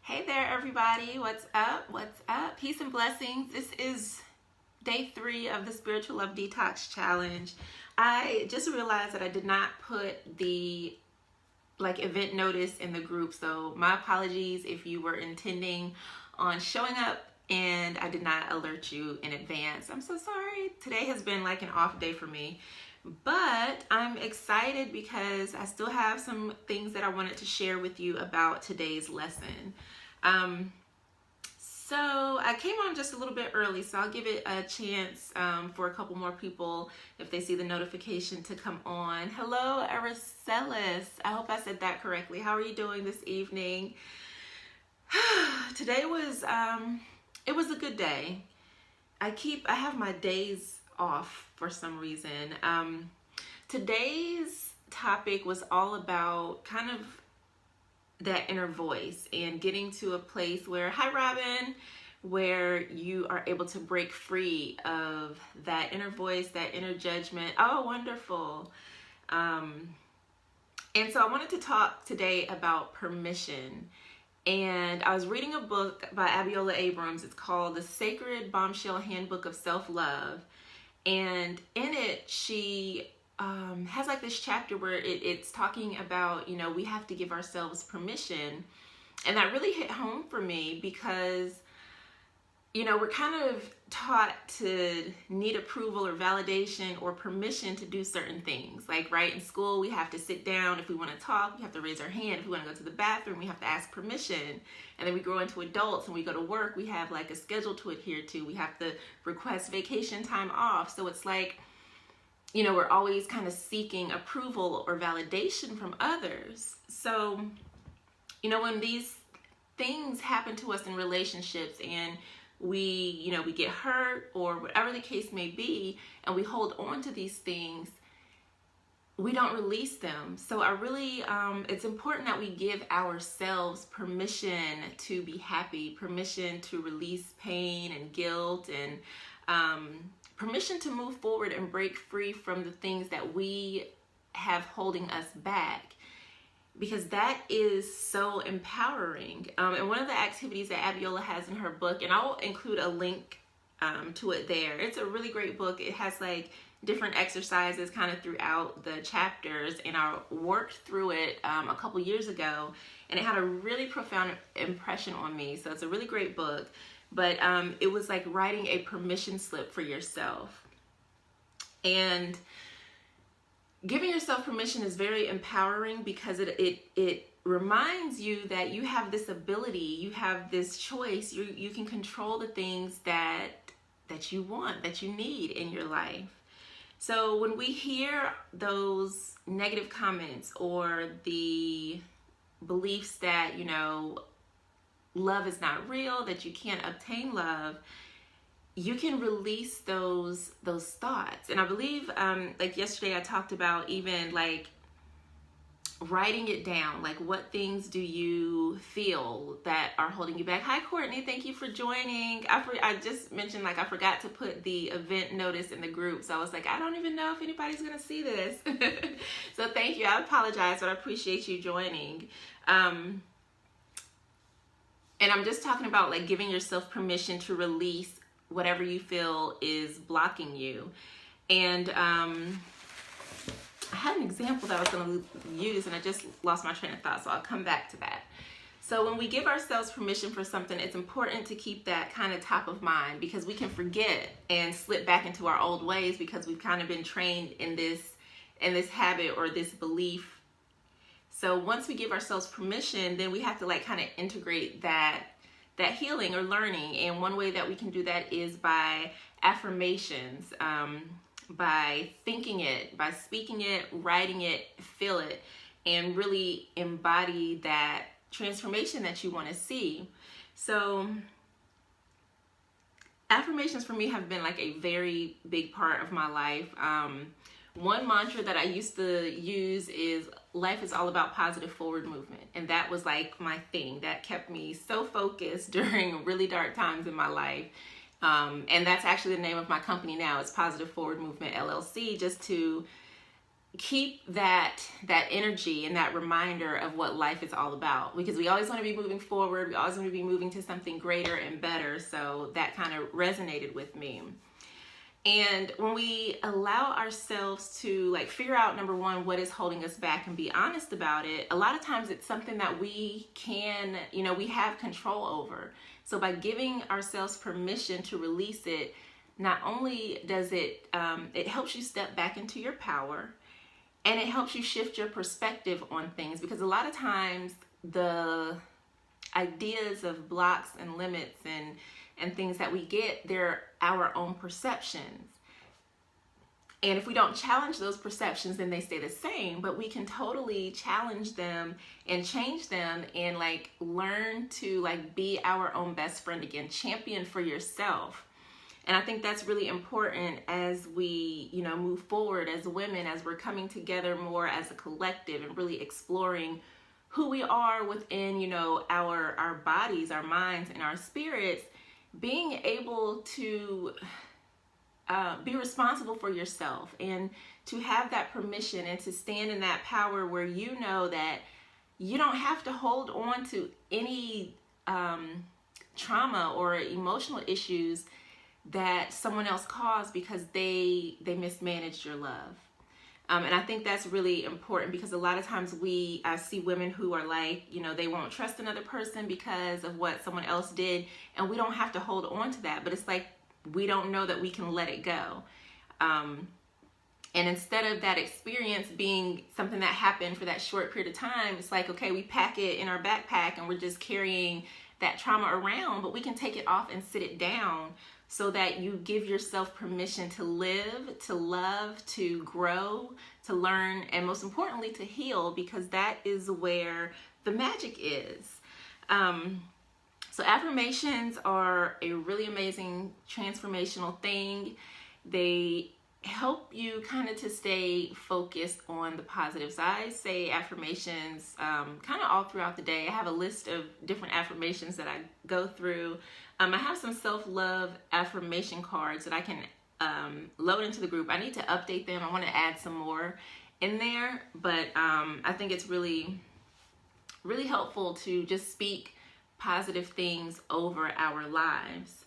Hey there, everybody. What's up? What's up? Peace and blessings. This is day 3 of the Spiritual Love Detox Challenge. I just realized that I did not put the event notice in the group, so my apologies if you were intending on showing up and I did not alert you in advance. I'm so sorry. Today has been like an off day for me. But I'm excited because I still have some things that I wanted to share with you about today's lesson. So I came on just a little bit early, so I'll give it a chance for a couple more people, if they see the notification, to come on. Hello, Aracelis. I hope I said that correctly. How are you doing this evening? Today was, it was a good day. I have my days off for some reason. Today's topic was all about kind of that inner voice and getting to a place where, hi Robin, where you are able to break free of that inner voice, that inner judgment. Oh, wonderful. And so I wanted to talk today about permission. And I was reading a book by Abiola Abrams. It's called The Sacred Bombshell Handbook of Self-Love. And in it, she has like this chapter where it's talking about, we have to give ourselves permission. And that really hit home for me because, we're kind of taught to need approval or validation or permission to do certain things. Like, right, in school, we have to sit down. If we want to talk, we have to raise our hand. If we want to go to the bathroom, we have to ask permission. And then we grow into adults and we go to work. We have like a schedule to adhere to. We have to request vacation time off. So it's like, we're always kind of seeking approval or validation from others. So, when these things happen to us in relationships and we get hurt or whatever the case may be, and we hold on to these things, we don't release them. So I really, it's important that we give ourselves permission to be happy, permission to release pain and guilt, and permission to move forward and break free from the things that we have holding us back, because that is so empowering. And one of the activities that Abiola has in her book, and I'll include a link to it there. It's a really great book. It has like different exercises kind of throughout the chapters, and I worked through it a couple years ago, and it had a really profound impression on me. So it's a really great book. But it was like writing a permission slip for yourself. And giving yourself permission is very empowering because it reminds you that you have this ability, you have this choice, you can control the things that you want, that you need in your life. So when we hear those negative comments or the beliefs that, love is not real, that you can't obtain love, you can release those thoughts. And I believe, like yesterday I talked about even like writing it down, like what things do you feel that are holding you back. Hi Courtney, thank you for joining. I just mentioned like I forgot to put the event notice in the group, so I was like, I don't even know if anybody's gonna see this. So thank you, I apologize, but I appreciate you joining. And I'm just talking about like giving yourself permission to release whatever you feel is blocking you. And I had an example that I was going to use and I just lost my train of thought, so I'll come back to that. So when we give ourselves permission for something, it's important to keep that kind of top of mind, because we can forget and slip back into our old ways because we've kind of been trained in this habit or this belief. So once we give ourselves permission, then we have to like kind of integrate that healing or learning. And one way that we can do that is by affirmations, by thinking it, by speaking it, writing it, feel it, and really embody that transformation that you want to see. So affirmations for me have been like a very big part of my life. One mantra that I used to use is life is all about positive forward movement. And that was like my thing that kept me so focused during really dark times in my life. And that's actually the name of my company now. It's Positive Forward Movement LLC, just to keep that energy and that reminder of what life is all about, because we always want to be moving forward. We always want to be moving to something greater and better. So that kind of resonated with me. And when we allow ourselves to like figure out, number one, what is holding us back and be honest about it, a lot of times it's something that we can, we have control over. So by giving ourselves permission to release it, not only does it, it helps you step back into your power, and it helps you shift your perspective on things, because a lot of times the ideas of blocks and limits and things that we get, they're our own perceptions. And if we don't challenge those perceptions, then they stay the same. But we can totally challenge them and change them and like learn to like be our own best friend again, champion for yourself. And I think that's really important as we, move forward as women, as we're coming together more as a collective and really exploring who we are within, our bodies, our minds, and our spirits. Being able to be responsible for yourself and to have that permission and to stand in that power where you know that you don't have to hold on to any trauma or emotional issues that someone else caused because they mismanaged your love. And I think that's really important, because a lot of times I see women who are like, they won't trust another person because of what someone else did. And we don't have to hold on to that. But it's like, we don't know that we can let it go. And instead of that experience being something that happened for that short period of time, it's like, okay, we pack it in our backpack and we're just carrying that trauma around, but we can take it off and sit it down so that you give yourself permission to live, to love, to grow, to learn, and most importantly, to heal, because that is where the magic is. So affirmations are a really amazing transformational thing. They help you kind of to stay focused on the positives. I say affirmations kind of all throughout the day. I have a list of different affirmations that I go through. I have some self-love affirmation cards that I can load into the group. I need to update them. I want to add some more in there, but I think it's really, really helpful to just speak positive things over our lives.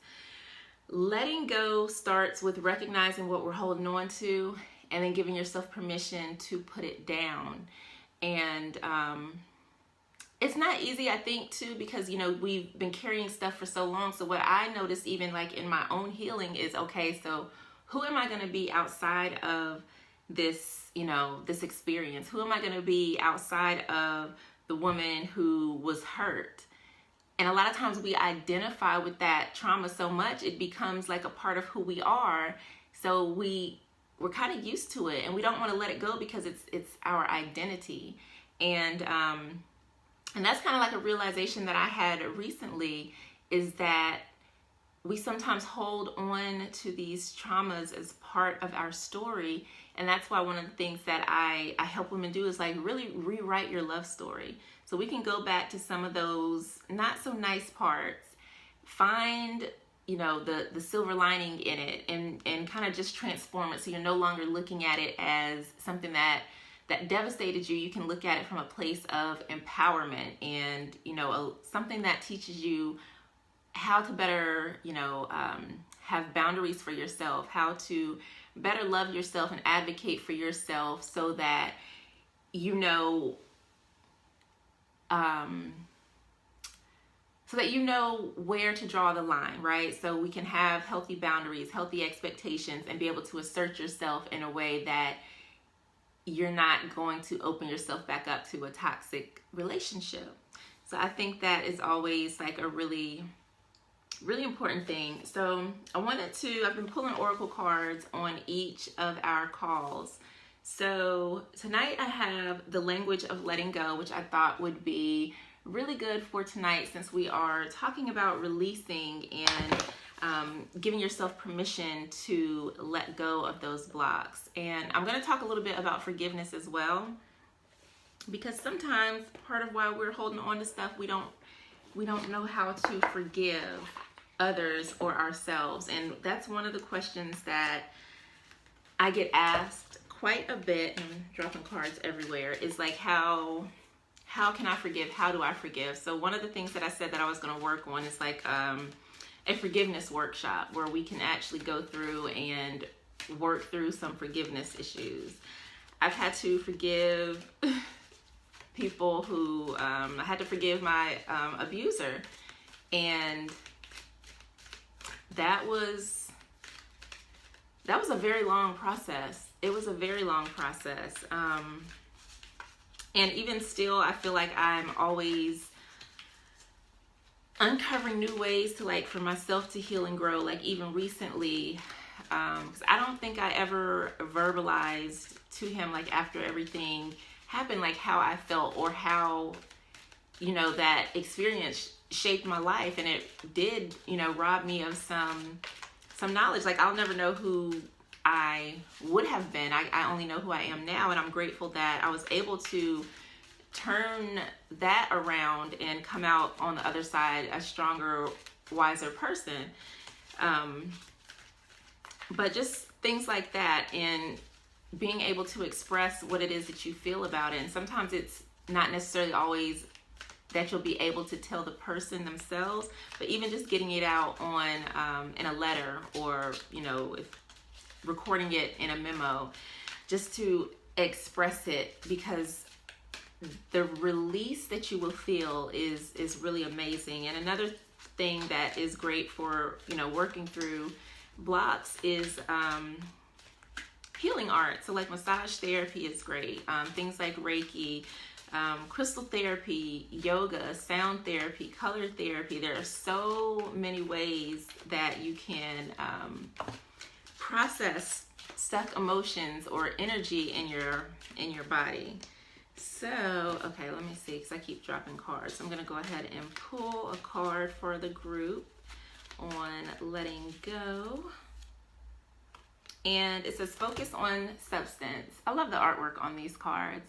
Letting go starts with recognizing what we're holding on to and then giving yourself permission to put it down. And it's not easy, I think, too, because, we've been carrying stuff for so long. So what I noticed even like in my own healing is, okay, so who am I going to be outside of this, this experience? Who am I going to be outside of the woman who was hurt? And a lot of times we identify with that trauma so much, it becomes like a part of who we are. So we're kind of used to it, and we don't want to let it go because it's our identity. And that's kind of like a realization that I had recently, is that we sometimes hold on to these traumas as part of our story. And that's why one of the things that I help women do is like really rewrite your love story. So we can go back to some of those not so nice parts, find, the silver lining in it, and kind of just transform it. So you're no longer looking at it as something that devastated you. You can look at it from a place of empowerment and, something that teaches you how to better, have boundaries for yourself, how to better love yourself and advocate for yourself, so that where to draw the line, right? So we can have healthy boundaries, healthy expectations, and be able to assert yourself in a way that you're not going to open yourself back up to a toxic relationship. So I think that is always like a really, really important thing. So I've been pulling oracle cards on each of our calls. So tonight I have the language of letting go, which I thought would be really good for tonight, since we are talking about releasing and giving yourself permission to let go of those blocks. And I'm going to talk a little bit about forgiveness as well, because sometimes part of why we're holding on to stuff, we don't know how to forgive others or ourselves. And that's one of the questions that I get asked quite a bit, and I'm dropping cards everywhere, is like how can I forgive? How do I forgive? So one of the things that I said that I was going to work on is like a forgiveness workshop where we can actually go through and work through some forgiveness issues. I've had to forgive people who, I had to forgive my abuser, and that was a very long process. It was a very long process. And even still, I feel like I'm always uncovering new ways to like for myself to heal and grow. Like even recently, because I don't think I ever verbalized to him like after everything happened, like how I felt or how, you know, that experience shaped my life, and it did, you know, rob me of some knowledge. Like I'll never know who I would have been. I only know who I am now, and I'm grateful that I was able to turn that around and come out on the other side a stronger, wiser person. But just things like that, and being able to express what it is that you feel about it. And sometimes it's not necessarily always that you'll be able to tell the person themselves, but even just getting it out on in a letter, or, you know, if recording it in a memo, just to express it, because the release that you will feel is really amazing. And another thing that is great for, you know, working through blocks is healing art. So like massage therapy is great. Things like Reiki, crystal therapy, yoga, sound therapy, color therapy. There are so many ways that you can process stuck emotions or energy in your body. So, okay, let me see, because I keep dropping cards. I'm going to go ahead and pull a card for the group on letting go. And it says focus on substance. I love the artwork on these cards.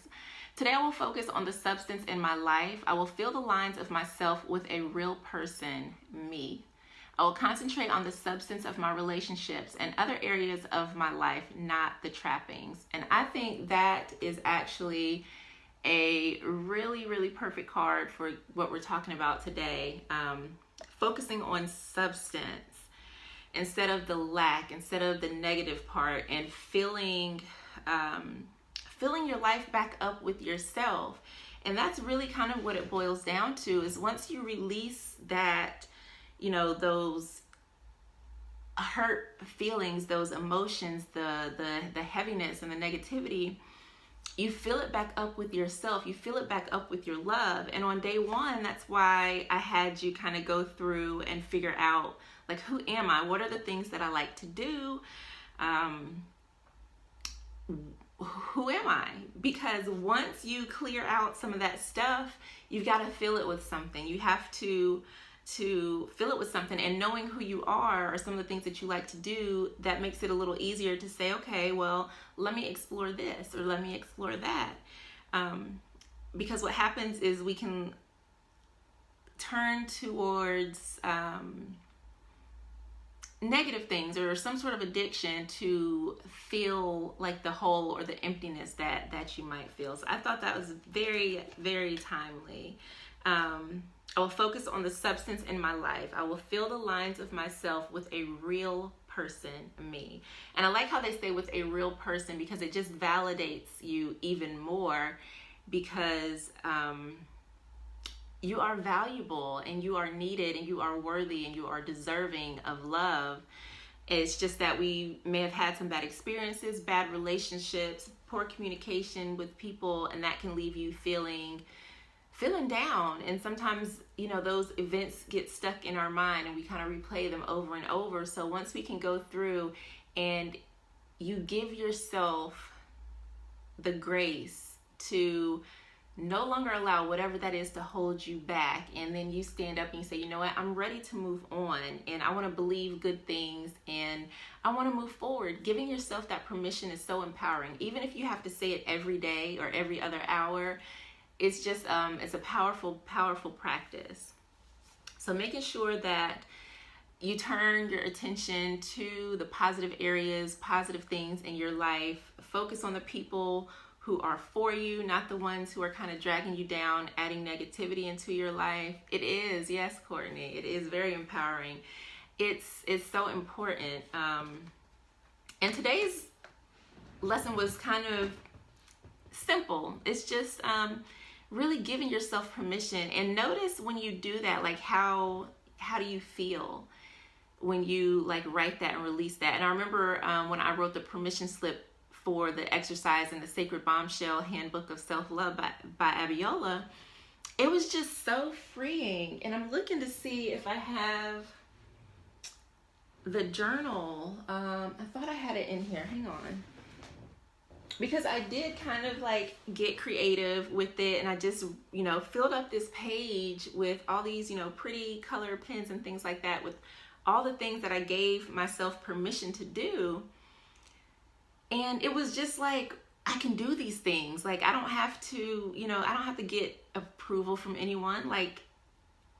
Today I will focus on the substance in my life. I will feel the lines of myself with a real person, me. I will concentrate on the substance of my relationships and other areas of my life, not the trappings. And I think that is actually a really, really perfect card for what we're talking about today. Focusing on substance instead of the lack, instead of the negative part, and filling your life back up with yourself. And that's really kind of what it boils down to, is once you release that, you know, those hurt feelings, those emotions, the heaviness and the negativity, you fill it back up with yourself. You fill it back up with your love. And on day one, that's why I had you kind of go through and figure out, like, who am I? What are the things that I like to do? Who am I? Because once you clear out some of that stuff, you've got to fill it with something. You have to fill it with something, and knowing who you are or some of the things that you like to do, that makes it a little easier to say, okay, well, let me explore this or let me explore that. Because what happens is we can turn towards negative things or some sort of addiction to feel like the hole or the emptiness that you might feel. So I thought that was very, very timely. I will focus on the substance in my life. I will feel the lines of myself with a real person, me. And I like how they say with a real person, because it just validates you even more, because you are valuable and you are needed and you are worthy and you are deserving of love. It's just that we may have had some bad experiences, bad relationships, poor communication with people, and that can leave you feeling down. And sometimes, you know, those events get stuck in our mind and we kind of replay them over and over. So once we can go through and you give yourself the grace to no longer allow whatever that is to hold you back, and then you stand up and you say, you know what, I'm ready to move on, and I want to believe good things, and I want to move forward. Giving yourself that permission is so empowering. Even if you have to say it every day or every other hour, it's just it's a powerful practice. So making sure that you turn your attention to the positive areas, positive things in your life. Focus on the people who are for you, not the ones who are kind of dragging you down, adding negativity into your life. It is, yes, Courtney, it is very empowering. It's so important. And today's lesson was kind of simple. It's just really giving yourself permission. And notice when you do that, like how do you feel when you like write that and release that? And I remember when I wrote the permission slip for the exercise in the Sacred Bombshell Handbook of Self-Love by Abiola, it was just so freeing. And I'm looking to see if I have the journal. I thought I had it in here. Hang on. Because I did kind of like get creative with it, and I just, filled up this page with all these, pretty color pens and things like that, with all the things that I gave myself permission to do. And it was just like, I can do these things. Like, I don't have to, I don't have to get approval from anyone. Like,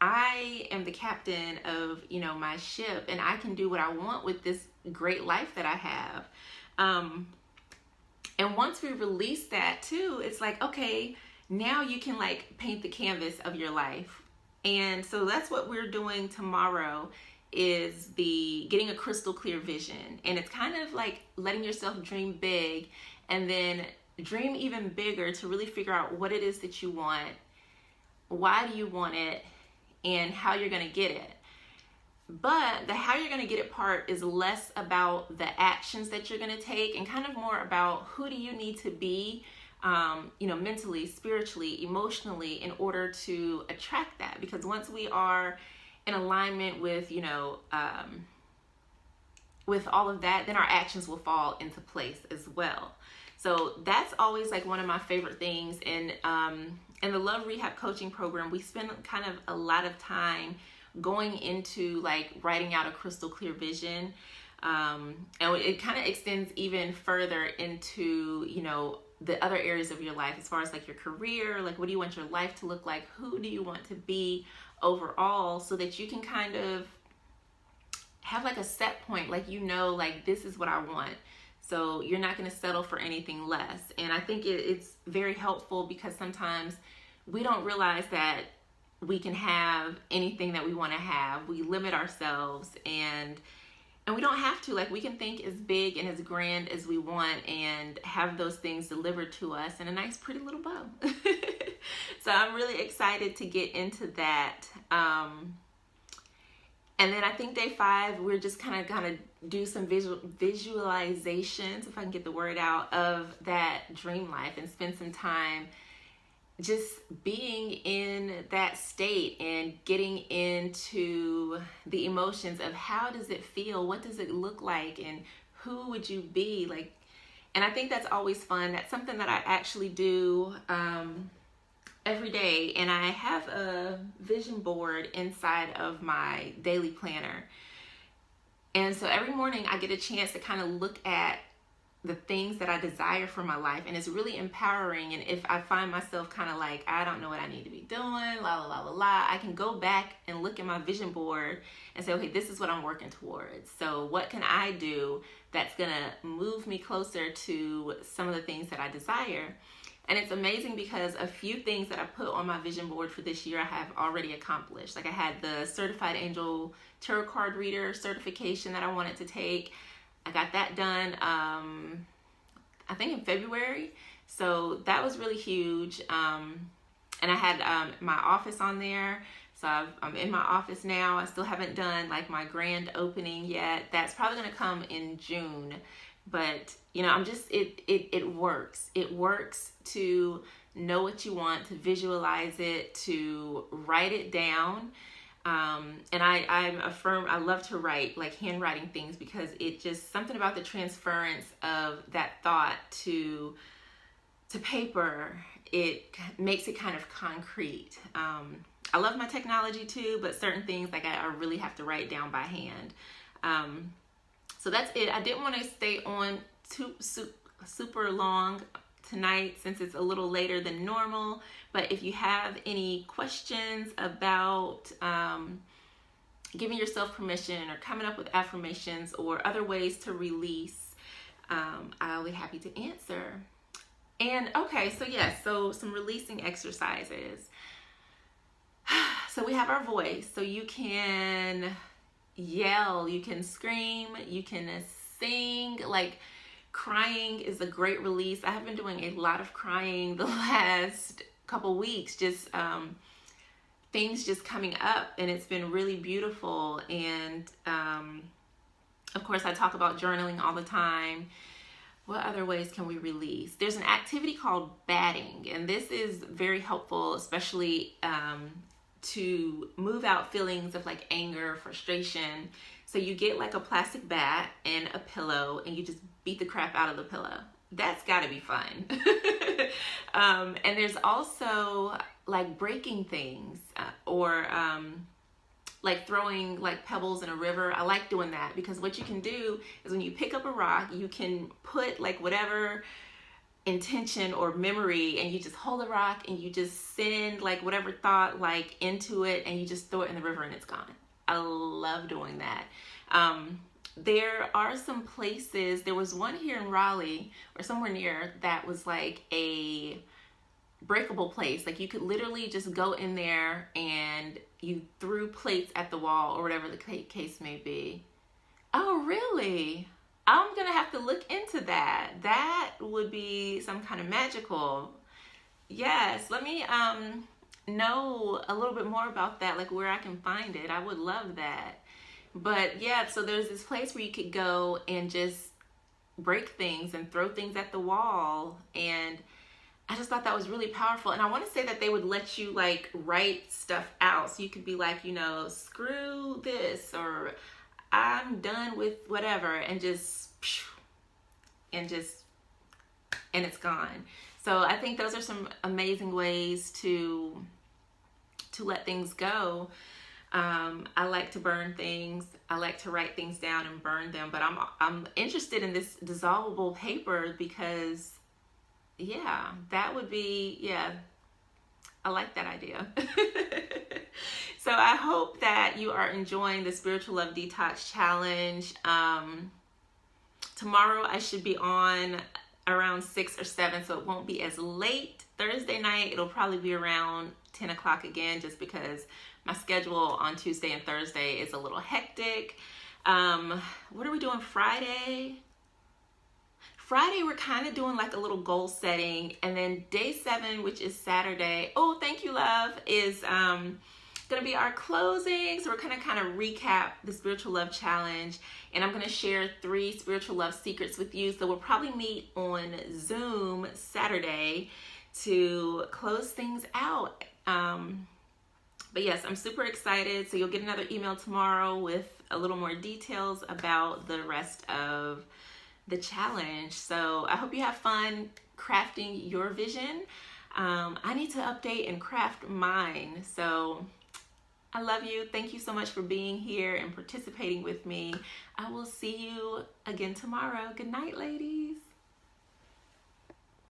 I am the captain of, my ship, and I can do what I want with this great life that I have. And once we release that too, it's like, okay, now you can like paint the canvas of your life. And so that's what we're doing tomorrow, is the getting a crystal clear vision. And it's kind of like letting yourself dream big and then dream even bigger to really figure out what it is that you want, why do you want it, and how you're going to get it. But the how you're going to get it part is less about the actions that you're going to take and kind of more about who do you need to be, mentally, spiritually, emotionally, in order to attract that. Because once we are in alignment with, with all of that, then our actions will fall into place as well. So that's always like one of my favorite things. And in the Love Rehab Coaching Program, we spend kind of a lot of time going into like writing out a crystal clear vision, and it kind of extends even further into the other areas of your life, as far as like your career, like what do you want your life to look like, who do you want to be overall, so that you can kind of have like a set point, like like this is what I want, so you're not going to settle for anything less. And I think it's very helpful, because sometimes we don't realize that we can have anything that we want to have. We limit ourselves, and we don't have to. Like, we can think as big and as grand as we want and have those things delivered to us in a nice pretty little bow. So I'm really excited to get into that. And then I think day 5, we're just kind of gonna do some visualizations, if I can get the word out, of that dream life, and spend some time just being in that state and getting into the emotions of how does it feel, what does it look like, and who would you be like. And I think that's always fun. That's something that I actually do every day. And I have a vision board inside of my daily planner, and so every morning I get a chance to kind of look at the things that I desire for my life, and it's really empowering. And if I find myself kind of like, I don't know what I need to be doing, la la la la la, I can go back and look at my vision board and say, okay, this is what I'm working towards. So what can I do that's gonna move me closer to some of the things that I desire? And it's amazing, because a few things that I put on my vision board for this year I have already accomplished. Like, I had the Certified Angel Tarot Card Reader certification that I wanted to take. I got that done, I think in February. So that was really huge. And I had my office on there. So I'm in my office now. I still haven't done like my grand opening yet. That's probably going to come in June. But, I'm just, it works. It works to know what you want, to visualize it, to write it down. And I love to write, like handwriting things, because it just, something about the transference of that thought to paper, it makes it kind of concrete. I love my technology too, but certain things like I really have to write down by hand. So that's it. I didn't want to stay on super long tonight, since it's a little later than normal. But if you have any questions about giving yourself permission or coming up with affirmations or other ways to release, I'll be happy to answer. And okay, so yes, so some releasing exercises. So we have our voice, so you can yell, you can scream, you can sing. Like, crying is a great release. I have been doing a lot of crying the last couple weeks, just things just coming up, and it's been really beautiful. And of course, I talk about journaling all the time. What other ways can we release? There's an activity called batting, and this is very helpful, especially to move out feelings of like anger, frustration. So you get like a plastic bat and a pillow, and you just beat the crap out of the pillow. That's gotta be fun. And there's also like breaking things, or like throwing like pebbles in a river. I like doing that, because what you can do is when you pick up a rock, you can put like whatever intention or memory, and you just hold the rock and you just send like whatever thought like into it, and you just throw it in the river and it's gone. I love doing that. There are some places, there was one here in Raleigh or somewhere near, that was like a breakable place. Like, you could literally just go in there and you threw plates at the wall or whatever the case may be. Oh, really? I'm gonna have to look into that. That would be some kind of magical. Yes, let me know a little bit more about that, like where I can find it. I would love that. But yeah, so there's this place where you could go and just break things and throw things at the wall, and I just thought that was really powerful. And I want to say that they would let you like write stuff out, so you could be like, you know, screw this, or I'm done with whatever, and and it's gone. So I think those are some amazing ways to let things go. I like to burn things. I like to write things down and burn them, but I'm interested in this dissolvable paper, because yeah, that would be, yeah, I like that idea. So I hope that you are enjoying the Spiritual Love Detox Challenge. Tomorrow I should be on around 6 or 7, so it won't be as late. Thursday night, it'll probably be around 10 o'clock again, just because my schedule on Tuesday and Thursday is a little hectic. What are we doing Friday? Friday, we're kind of doing like a little goal setting. And then day 7, which is Saturday, oh, thank you, love, is going to be our closing. So we're going to kind of recap the Spiritual Love Challenge. And I'm going to share 3 spiritual love secrets with you. So we'll probably meet on Zoom Saturday to close things out. But yes, I'm super excited. So you'll get another email tomorrow with a little more details about the rest of the challenge. So I hope you have fun crafting your vision. I need to update and craft mine. So I love you. Thank you so much for being here and participating with me. I will see you again tomorrow. Good night, ladies.